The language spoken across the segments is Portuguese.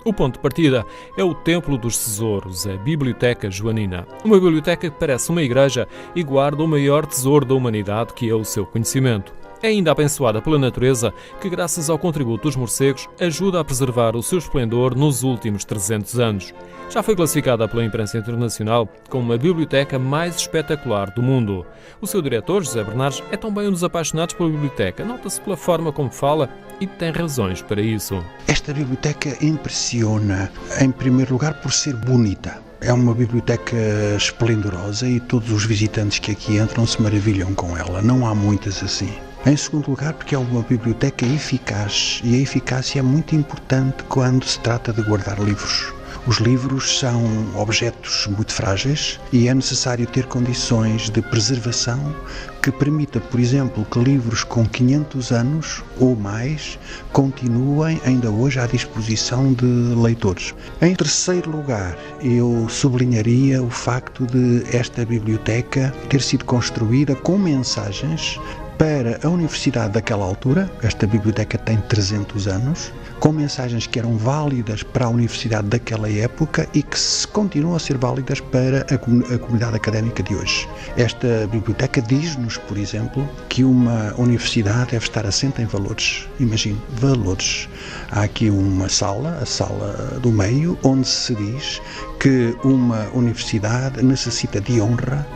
O ponto de partida é o Templo dos Tesouros, a Biblioteca Joanina. Uma biblioteca que parece uma igreja e guarda o maior tesouro da humanidade, que é o seu conhecimento. É ainda abençoada pela natureza, que graças ao contributo dos morcegos ajuda a preservar o seu esplendor nos últimos 300 anos. Já foi classificada pela imprensa internacional como a biblioteca mais espetacular do mundo. O seu diretor, José Bernardes, é também um dos apaixonados pela biblioteca. Nota-se pela forma como fala e tem razões para isso. Esta biblioteca impressiona, em primeiro lugar, por ser bonita. É uma biblioteca esplendorosa e todos os visitantes que aqui entram se maravilham com ela. Não há muitas assim. Em segundo lugar, porque é uma biblioteca eficaz, e a eficácia é muito importante quando se trata de guardar livros. Os livros são objetos muito frágeis e é necessário ter condições de preservação que permita, por exemplo, que livros com 500 anos ou mais continuem ainda hoje à disposição de leitores. Em terceiro lugar, eu sublinharia o facto de esta biblioteca ter sido construída com mensagens para a universidade daquela altura. Esta biblioteca tem 300 anos, com mensagens que eram válidas para a universidade daquela época e que continuam a ser válidas para a comunidade académica de hoje. Esta biblioteca diz-nos, por exemplo, que uma universidade deve estar assente em valores. Imagine, valores. Há aqui uma sala, a sala do meio, onde se diz que uma universidade necessita de honra,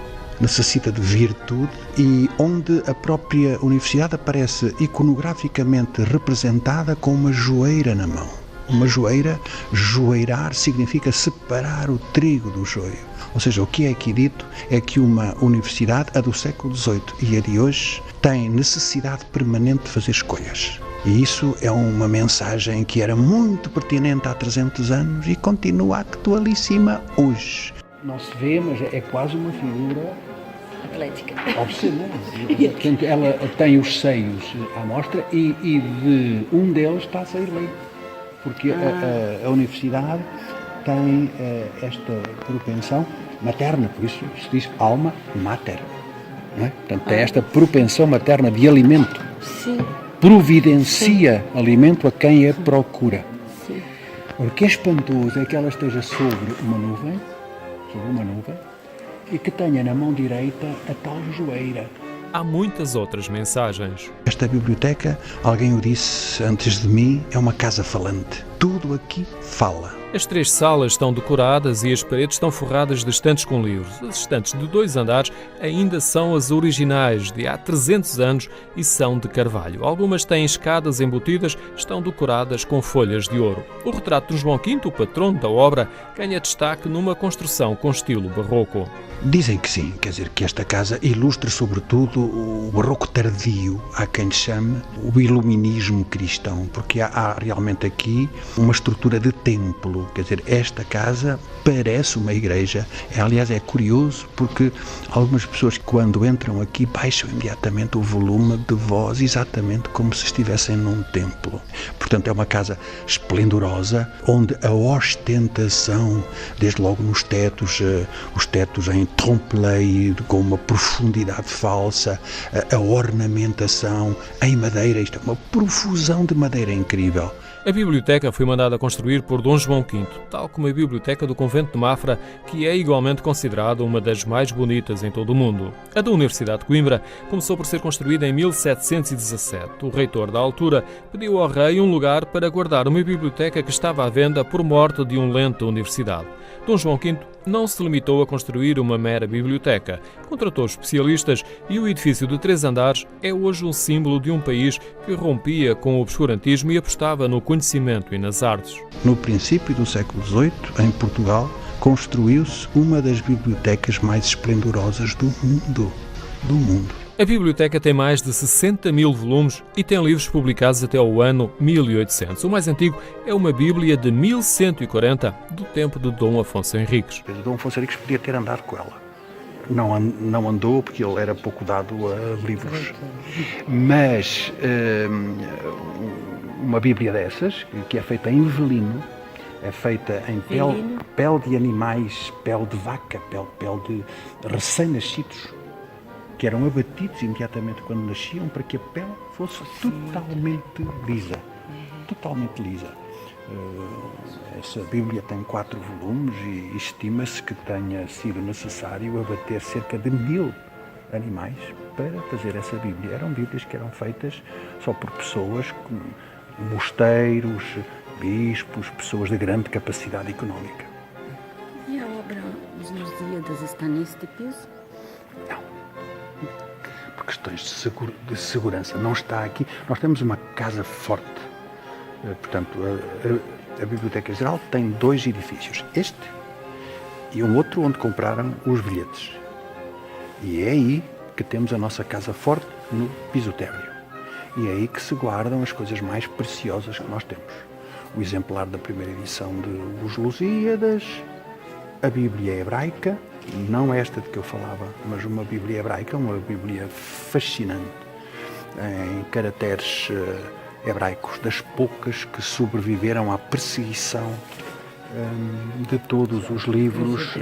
necessita de virtude, e onde a própria universidade aparece iconograficamente representada com uma joeira na mão. Uma joeira, joeirar, significa separar o trigo do joio. Ou seja, o que é aqui dito é que uma universidade, a do século XVIII e a de hoje, tem necessidade permanente de fazer escolhas. E isso é uma mensagem que era muito pertinente há 300 anos e continua atualíssima hoje. Não se vê, mas é quase uma figura atlética. Obscena. Portanto, ela tem os seios à mostra e de um deles está a sair leite. Porque a universidade tem esta propensão materna, por isso se diz alma mater. Não é? Portanto, tem esta propensão materna de alimento. Sim. Providencia alimento a quem a procura. Sim. O que é espantoso é que ela esteja sobre uma nuvem, e que tenha na mão direita a tal joeira. Há muitas outras mensagens. Esta biblioteca, alguém o disse antes de mim, é uma casa falante. Tudo aqui fala. As 3 salas estão decoradas e as paredes estão forradas de estantes com livros. As estantes de 2 andares ainda são as originais, de há 300 anos, e são de carvalho. Algumas têm escadas embutidas, estão decoradas com folhas de ouro. O retrato de João V, o patrono da obra, ganha destaque numa construção com estilo barroco. Dizem que sim, quer dizer, que esta casa ilustra sobretudo o barroco tardio, há quem chame o iluminismo cristão, porque há realmente aqui uma estrutura de templo, quer dizer, esta casa parece uma igreja. Aliás, é curioso porque algumas pessoas quando entram aqui baixam imediatamente o volume de voz, exatamente como se estivessem num templo. Portanto, é uma casa esplendorosa, onde a ostentação, desde logo nos tetos, os tetos em trompe-l'œil, com uma profundidade falsa, a ornamentação em madeira, isto é uma profusão de madeira incrível. A biblioteca foi mandada construir por Dom João V, tal como a biblioteca do convento de Mafra, que é igualmente considerada uma das mais bonitas em todo o mundo. A da Universidade de Coimbra começou por ser construída em 1717. O reitor da altura pediu ao rei um lugar para guardar uma biblioteca que estava à venda por morte de um lente da universidade. Dom João V não se limitou a construir uma mera biblioteca. Contratou especialistas e o edifício de 3 andares é hoje um símbolo de um país que rompia com o obscurantismo e apostava no conhecimento e nas artes. No princípio do século XVIII, em Portugal, construiu-se uma das bibliotecas mais esplendorosas do mundo. A biblioteca tem mais de 60 mil volumes e tem livros publicados até ao ano 1800. O mais antigo é uma Bíblia de 1140, do tempo de Dom Afonso Henriques. Dom Afonso Henriques podia ter andado com ela. Não andou porque ele era pouco dado a livros. Mas uma Bíblia dessas, que é feita em velino, é feita em pele de animais, pele de vaca, pele de recém-nascidos, que eram abatidos imediatamente quando nasciam para que a pele fosse totalmente lisa. Essa Bíblia tem 4 volumes e estima-se que tenha sido necessário abater cerca de 1000 animais para fazer essa Bíblia. Eram Bíblias que eram feitas só por pessoas, mosteiros, bispos, pessoas de grande capacidade económica. E a obra Os Lusíadas está neste piso? Não. Por questões de segurança. Não está aqui. Nós temos uma casa forte. Portanto, a Biblioteca Geral tem 2 edifícios. Este e um outro onde compraram os bilhetes. E é aí que temos a nossa casa forte no piso térreo. E é aí que se guardam as coisas mais preciosas que nós temos. O exemplar da primeira edição de Os Lusíadas, a Bíblia hebraica, não esta de que eu falava, mas uma Bíblia hebraica, uma Bíblia fascinante, em caracteres hebraicos, das poucas que sobreviveram à perseguição de todos os livros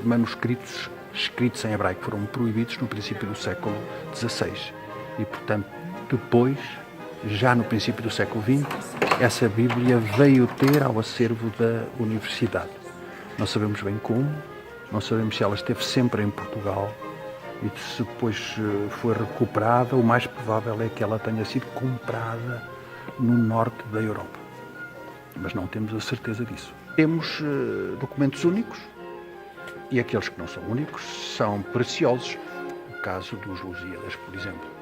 manuscritos escritos em hebraico. Foram proibidos no princípio do século XVI e, portanto, depois, já no princípio do século XX, essa Bíblia veio ter ao acervo da universidade. Não sabemos bem como, não sabemos se ela esteve sempre em Portugal e se depois foi recuperada. O mais provável é que ela tenha sido comprada no norte da Europa, mas não temos a certeza disso. Temos documentos únicos e aqueles que não são únicos são preciosos. O caso dos Lusíadas, por exemplo.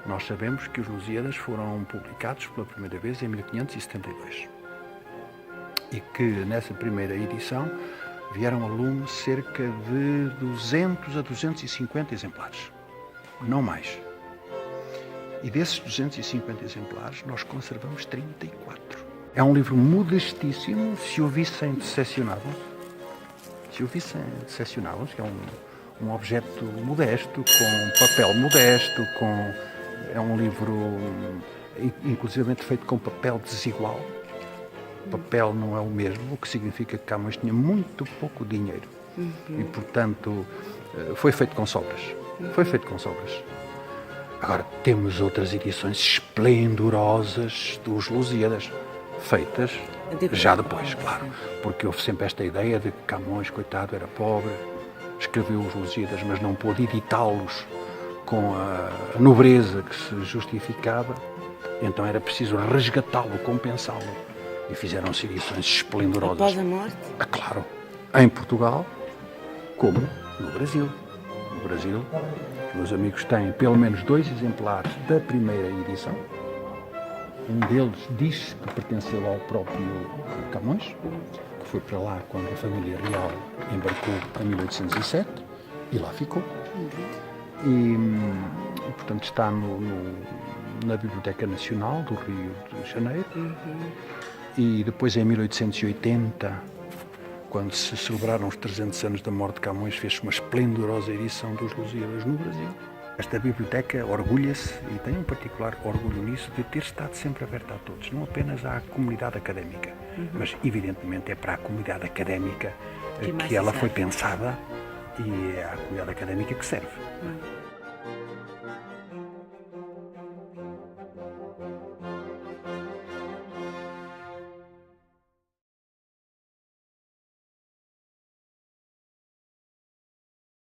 Nós sabemos que os Lusíadas foram publicados pela primeira vez em 1572 e que nessa primeira edição vieram a lume cerca de 200 a 250 exemplares, não mais. E desses 250 exemplares nós conservamos 34. É um livro modestíssimo. Se o vissem decepcionavam, que é um objeto modesto, com papel modesto, é um livro inclusivamente feito com papel desigual. O papel não é o mesmo, o que significa que Camões tinha muito pouco dinheiro. E, portanto, foi feito com sobras. Agora, temos outras edições esplendorosas dos Lusíadas, feitas já depois, claro, porque houve sempre esta ideia de que Camões, coitado, era pobre, escreveu os Lusíadas, mas não pôde editá-los com a nobreza que se justificava, então era preciso resgatá-lo, compensá-lo, e fizeram-se edições esplendorosas. Após a morte? Claro, em Portugal, como no Brasil. No Brasil, meus amigos têm pelo menos 2 exemplares da primeira edição. Um deles diz que pertenceu ao próprio Camões, que foi para lá quando a família real embarcou em 1807 e lá ficou. E, portanto, está na Biblioteca Nacional do Rio de Janeiro. E depois, em 1880, quando se celebraram os 300 anos da morte de Camões, fez-se uma esplendorosa edição dos Lusíadas no Brasil. Esta biblioteca orgulha-se, e tem um particular orgulho nisso, de ter estado sempre aberta a todos, não apenas à comunidade académica, mas evidentemente é para a comunidade académica que ela foi pensada e é à comunidade académica que serve.